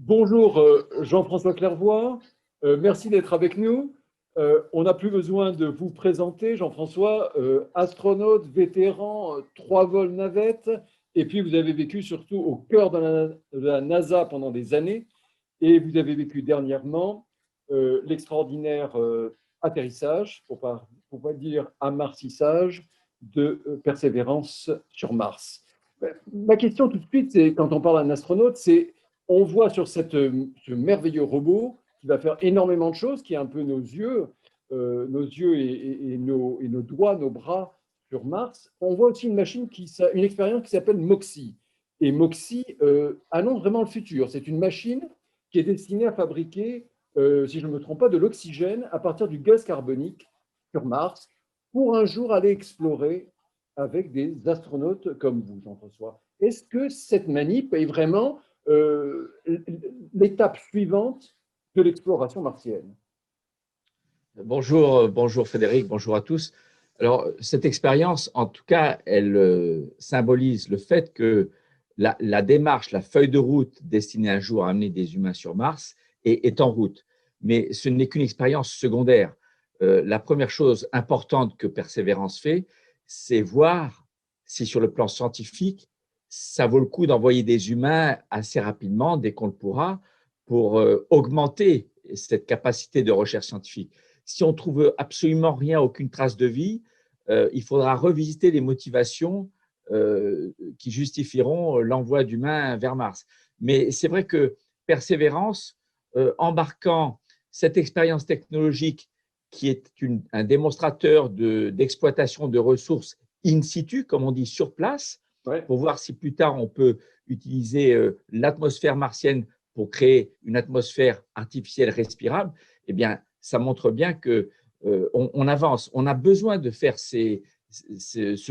Bonjour Jean-François Clairvoy, merci d'être avec nous. On n'a plus besoin de vous présenter, Jean-François, astronaute, vétéran, 3 vols navette, et puis vous avez vécu surtout au cœur de la NASA pendant des années, et vous avez vécu dernièrement l'extraordinaire atterrissage, pour pas dire amarcissage, de Persévérance sur Mars. Ma question tout de suite, c'est quand on parle d'un astronaute, c'est on voit sur ce merveilleux robot qui va faire énormément de choses, qui est un peu nos yeux et nos doigts, nos bras sur Mars. On voit aussi une expérience qui s'appelle MOXIE. Et MOXIE annonce vraiment le futur. C'est une machine qui est destinée à fabriquer, si je ne me trompe pas, de l'oxygène à partir du gaz carbonique sur Mars pour un jour aller explorer avec des astronautes comme vous, Jean-François. Est-ce que cette manip est vraiment l'étape suivante de l'exploration martienne? Bonjour Frédéric, bonjour à tous. Alors, cette expérience, en tout cas, elle symbolise le fait que la démarche, la feuille de route destinée un jour à amener des humains sur Mars est en route. Mais ce n'est qu'une expérience secondaire. La première chose importante que Persévérance fait, c'est voir si sur le plan scientifique, ça vaut le coup d'envoyer des humains assez rapidement, dès qu'on le pourra, pour augmenter cette capacité de recherche scientifique. Si on trouve absolument rien, aucune trace de vie, il faudra revisiter les motivations qui justifieront l'envoi d'humains vers Mars. Mais c'est vrai que Persévérance, embarquant cette expérience technologique qui est un démonstrateur d'exploitation de ressources in situ, comme on dit, sur place, Ouais. pour voir si plus tard on peut utiliser l'atmosphère martienne pour créer une atmosphère artificielle respirable, eh bien, ça montre bien qu'on avance. On a besoin de faire ce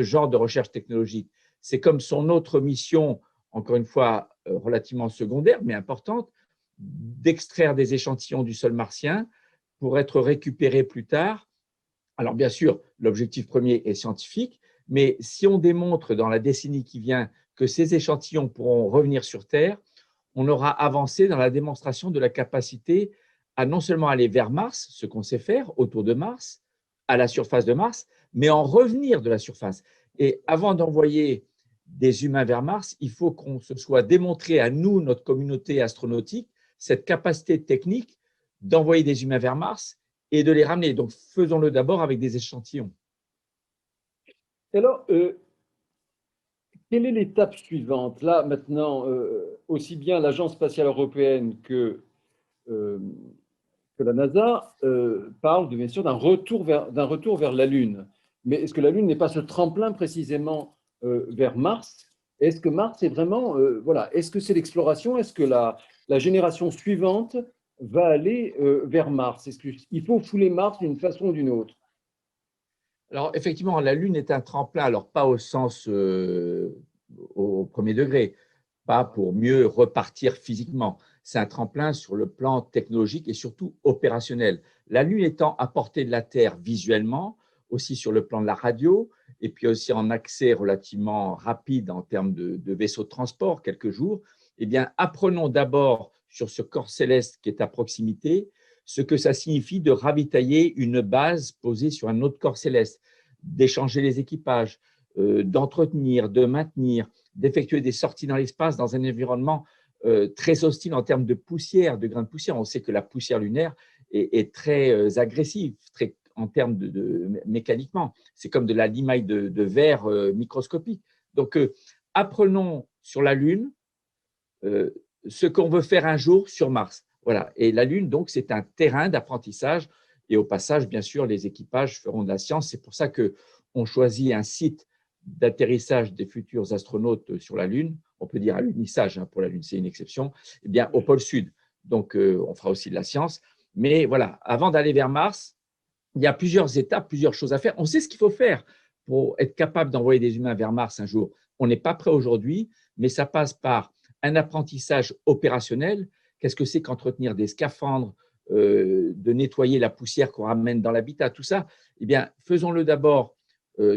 genre de recherche technologique. C'est comme son autre mission, encore une fois relativement secondaire, mais importante, d'extraire des échantillons du sol martien pour être récupérés plus tard. Alors bien sûr, l'objectif premier est scientifique, mais si on démontre dans la décennie qui vient que ces échantillons pourront revenir sur Terre, on aura avancé dans la démonstration de la capacité à non seulement aller vers Mars, ce qu'on sait faire autour de Mars, à la surface de Mars, mais en revenir de la surface. Et avant d'envoyer des humains vers Mars, il faut qu'on se soit démontré à nous, notre communauté astronautique, cette capacité technique d'envoyer des humains vers Mars et de les ramener. Donc, faisons-le d'abord avec des échantillons. Et alors, quelle est l'étape suivante? Là, maintenant, aussi bien l'Agence spatiale européenne euh, que la NASA parle bien sûr d'un retour vers la Lune. Mais est-ce que la Lune n'est pas ce tremplin précisément vers Mars? Est-ce que Mars est vraiment, voilà, est-ce que c'est l'exploration? Est-ce que la génération suivante va aller vers Mars? Est-ce qu'il faut fouler Mars d'une façon ou d'une autre? Alors, effectivement, la Lune est un tremplin, alors pas au sens au premier degré, pas pour mieux repartir physiquement. C'est un tremplin sur le plan technologique et surtout opérationnel. La Lune étant à portée de la Terre visuellement, aussi sur le plan de la radio, et puis aussi en accès relativement rapide en termes de vaisseaux de transport, quelques jours, eh bien, apprenons d'abord sur ce corps céleste qui est à proximité, ce que ça signifie de ravitailler une base posée sur un autre corps céleste, d'échanger les équipages, d'entretenir, de maintenir, d'effectuer des sorties dans l'espace dans un environnement très hostile en termes de poussière, de grains de poussière. On sait que la poussière lunaire est très agressive, très, en termes mécaniquement. C'est comme de la limaille de verre microscopique. Donc, apprenons sur la Lune ce qu'on veut faire un jour sur Mars. Voilà. Et la Lune, donc, c'est un terrain d'apprentissage. Et au passage, bien sûr, les équipages feront de la science. C'est pour ça qu'on choisit un site d'atterrissage des futurs astronautes sur la Lune. On peut dire à l'unissage, hein, pour la Lune, c'est une exception. Eh bien, au pôle Sud. Donc, on fera aussi de la science. Mais voilà, avant d'aller vers Mars, il y a plusieurs étapes, plusieurs choses à faire. On sait ce qu'il faut faire pour être capable d'envoyer des humains vers Mars un jour. On n'est pas prêt aujourd'hui, mais ça passe par un apprentissage opérationnel. Qu'est-ce que c'est qu'entretenir des scaphandres, de nettoyer la poussière qu'on ramène dans l'habitat, tout ça? Eh bien, faisons-le d'abord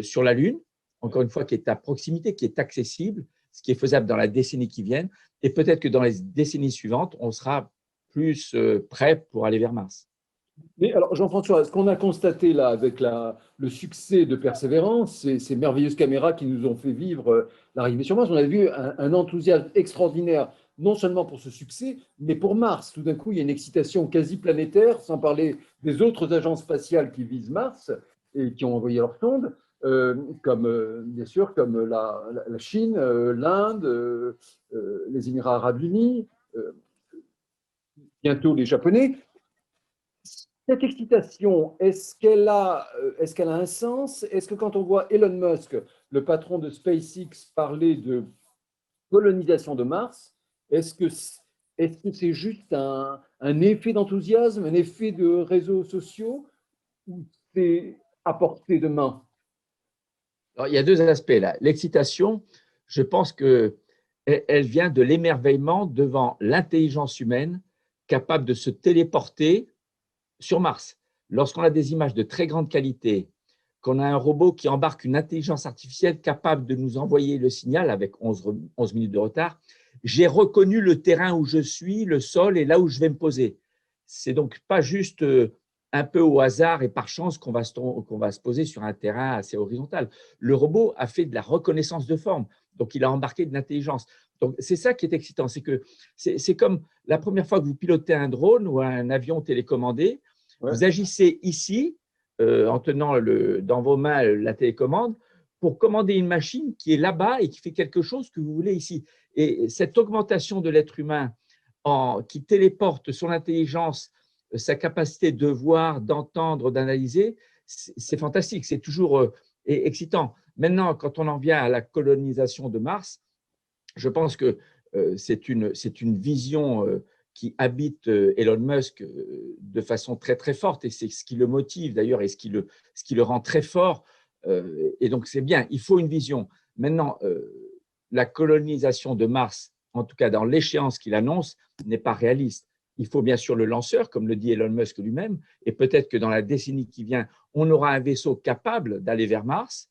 sur la Lune, encore une fois, qui est à proximité, qui est accessible. ce qui est faisable dans la décennie qui vient, et peut-être que dans les décennies suivantes, on sera plus prêt pour aller vers Mars. Mais alors, Jean-François, ce qu'on a constaté là avec le succès de Persévérance, ces merveilleuses caméras qui nous ont fait vivre l'arrivée sur Mars, on a vu un enthousiasme extraordinaire, non seulement pour ce succès, mais pour Mars. Tout d'un coup, il y a une excitation quasi planétaire, sans parler des autres agences spatiales qui visent Mars et qui ont envoyé leurs sondes, comme bien sûr comme la Chine, l'Inde, les Émirats arabes unis, bientôt les Japonais. Cette excitation, est-ce qu'elle a un sens? Est-ce que quand on voit Elon Musk, le patron de SpaceX, parler de colonisation de Mars, est-ce que c'est juste un effet d'enthousiasme, un effet de réseaux sociaux, ou c'est à portée de main? Alors, il y a deux aspects là. L'excitation, je pense qu'elle vient de l'émerveillement devant l'intelligence humaine capable de se téléporter sur Mars. Lorsqu'on a des images de très grande qualité, qu'on a un robot qui embarque une intelligence artificielle capable de nous envoyer le signal avec 11 minutes de retard, j'ai reconnu le terrain où je suis, le sol et là où je vais me poser. C'est donc pas juste un peu au hasard et par chance qu'on va se poser sur un terrain assez horizontal. Le robot a fait de la reconnaissance de forme, donc il a embarqué de l'intelligence. Donc c'est ça qui est excitant, c'est que c'est comme la première fois que vous pilotez un drone ou un avion télécommandé, Ouais. vous agissez ici en tenant dans vos mains la télécommande pour commander une machine qui est là-bas et qui fait quelque chose que vous voulez ici. Et cette augmentation de l'être humain qui téléporte son intelligence, sa capacité de voir, d'entendre, d'analyser, c'est fantastique, c'est toujours excitant. Maintenant, quand on en vient à la colonisation de Mars, je pense que c'est une vision qui habite Elon Musk de façon très, très forte, et c'est ce qui le motive d'ailleurs et ce qui le rend très fort. Et donc, c'est bien, il faut une vision. Maintenant, la colonisation de Mars, en tout cas dans l'échéance qu'il annonce, n'est pas réaliste. Il faut bien sûr le lanceur, comme le dit Elon Musk lui-même, et peut-être que dans la décennie qui vient, on aura un vaisseau capable d'aller vers Mars.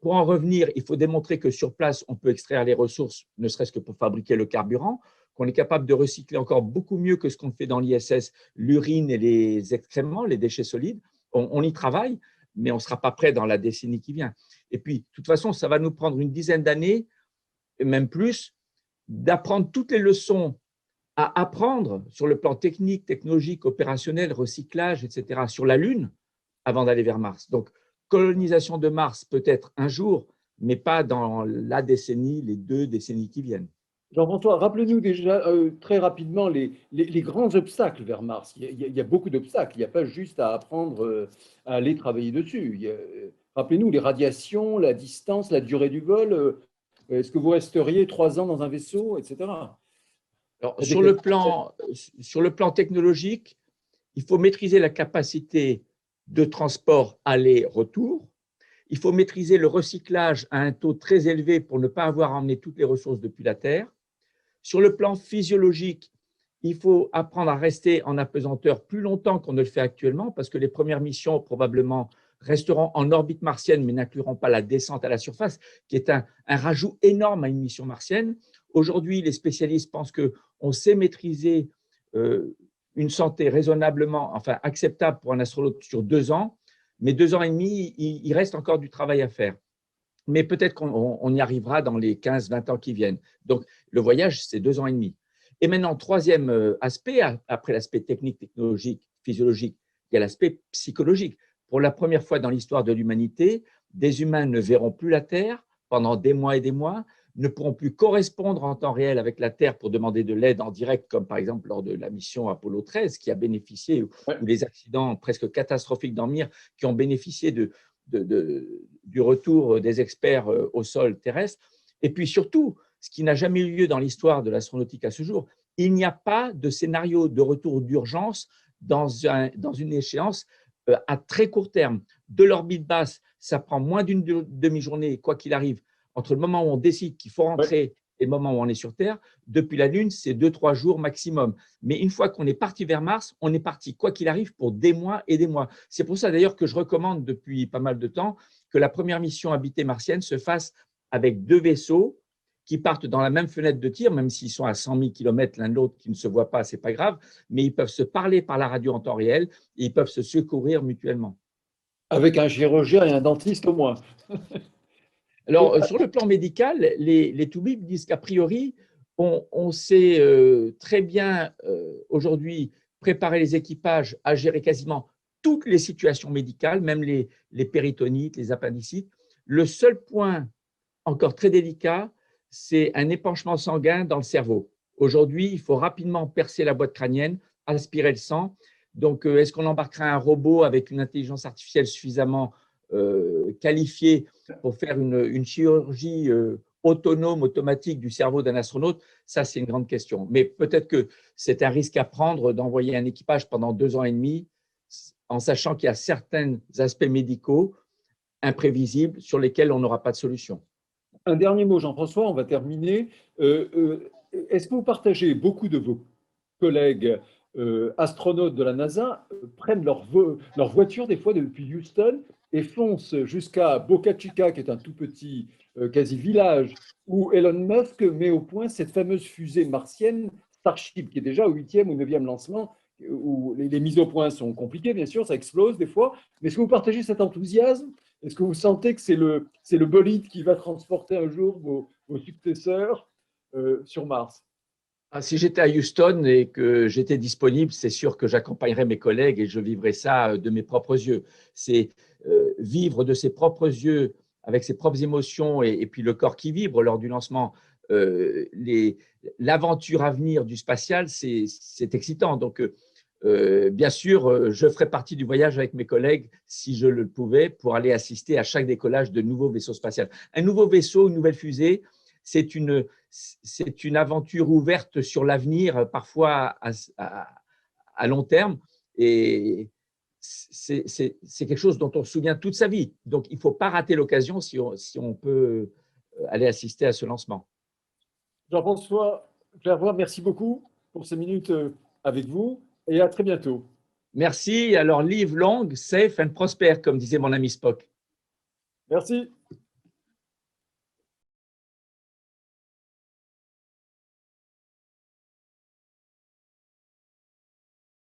Pour en revenir, il faut démontrer que sur place, on peut extraire les ressources, ne serait-ce que pour fabriquer le carburant, qu'on est capable de recycler encore beaucoup mieux que ce qu'on fait dans l'ISS, l'urine et les excréments, les déchets solides. On y travaille, mais on ne sera pas prêt dans la décennie qui vient. Et puis, de toute façon, ça va nous prendre une dizaine d'années, et même plus, d'apprendre toutes les leçons à apprendre sur le plan technique, technologique, opérationnel, recyclage, etc., sur la Lune, avant d'aller vers Mars. Donc, colonisation de Mars peut-être un jour, mais pas dans la décennie, les 2 décennies qui viennent. Jean-François, rappelez-nous déjà très rapidement les grands obstacles vers Mars. Il y a beaucoup d'obstacles. Il n'y a pas juste à apprendre à aller travailler dessus. Rappelez-nous les radiations, la distance, la durée du vol. Est-ce que vous resteriez 3 ans dans un vaisseau, etc. Alors, La sur le plan technologique, il faut maîtriser la capacité de transport aller-retour. Il faut maîtriser le recyclage à un taux très élevé pour ne pas avoir emmené toutes les ressources depuis la Terre. Sur le plan physiologique, il faut apprendre à rester en apesanteur plus longtemps qu'on ne le fait actuellement, parce que les premières missions probablement resteront en orbite martienne, mais n'incluront pas la descente à la surface, qui est un rajout énorme à une mission martienne. Aujourd'hui, les spécialistes pensent qu'on sait maîtriser une santé raisonnablement, enfin acceptable pour un astronaute sur 2 ans, mais 2 ans et demi, il reste encore du travail à faire. Mais peut-être qu'on y arrivera dans les 15-20 ans qui viennent. Donc, le voyage, c'est 2 ans et demi. Et maintenant, troisième aspect, après l'aspect technique, technologique, physiologique, il y a l'aspect psychologique. Pour la première fois dans l'histoire de l'humanité, des humains ne verront plus la Terre pendant des mois et des mois, ne pourront plus correspondre en temps réel avec la Terre pour demander de l'aide en direct, comme par exemple lors de la mission Apollo 13, qui a bénéficié, ou les accidents presque catastrophiques dans Mir, qui ont bénéficié du retour des experts au sol terrestre. Et puis surtout, ce qui n'a jamais eu lieu dans l'histoire de l'astronautique à ce jour, il n'y a pas de scénario de retour d'urgence dans une échéance à très court terme. De l'orbite basse, ça prend moins d'une demi-journée, quoi qu'il arrive, entre le moment où on décide qu'il faut rentrer et le moment où on est sur Terre. Depuis la Lune, c'est 2-3 jours maximum. Mais une fois qu'on est parti vers Mars, on est parti, quoi qu'il arrive, pour des mois et des mois. C'est pour ça d'ailleurs que je recommande depuis pas mal de temps que la première mission habitée martienne se fasse avec 2 vaisseaux qui partent dans la même fenêtre de tir, même s'ils sont à 100 000 km l'un de l'autre, qui ne se voient pas, ce n'est pas grave, mais ils peuvent se parler par la radio en temps réel et ils peuvent se secourir mutuellement. Avec un chirurgien et un dentiste au moins. Alors, sur le plan médical, les toubibs disent qu'a priori, on sait très bien aujourd'hui préparer les équipages à gérer quasiment toutes les situations médicales, même les péritonites, les appendicites. Le seul point encore très délicat, c'est un épanchement sanguin dans le cerveau. Aujourd'hui, il faut rapidement percer la boîte crânienne, aspirer le sang. Donc, est-ce qu'on embarquera un robot avec une intelligence artificielle suffisamment qualifiée pour faire une chirurgie autonome, automatique du cerveau d'un astronaute? Ça, c'est une grande question. Mais peut-être que c'est un risque à prendre d'envoyer un équipage pendant 2 ans et demi, en sachant qu'il y a certains aspects médicaux imprévisibles sur lesquels on n'aura pas de solution. Un dernier mot, Jean-François, on va terminer. Est-ce que vous partagez, beaucoup de vos collègues astronautes de la NASA prennent leur voiture des fois depuis Houston et foncent jusqu'à Boca Chica, qui est un tout petit quasi village, où Elon Musk met au point cette fameuse fusée martienne Starship, qui est déjà au 8e ou 9e lancement, où les mises au point sont compliquées, bien sûr, ça explose des fois. Mais est-ce que vous partagez cet enthousiasme? Est-ce que vous sentez que c'est le bolide qui va transporter un jour vos successeurs sur Mars? Si j'étais à Houston et que j'étais disponible, c'est sûr que j'accompagnerais mes collègues et je vivrais ça de mes propres yeux. C'est vivre de ses propres yeux, avec ses propres émotions et puis le corps qui vibre lors du lancement. L'aventure à venir du spatial, c'est excitant. Donc, bien sûr, je ferai partie du voyage avec mes collègues, si je le pouvais, pour aller assister à chaque décollage de nouveaux vaisseaux spatials. Un nouveau vaisseau, une nouvelle fusée, c'est une aventure ouverte sur l'avenir, parfois à long terme. Et c'est quelque chose dont on se souvient toute sa vie. Donc, il ne faut pas rater l'occasion si on peut aller assister à ce lancement. Jean-François Clairvoy, merci beaucoup pour ces minutes avec vous et à très bientôt. Merci. Alors, live long, safe and prosper, comme disait mon ami Spock. Merci.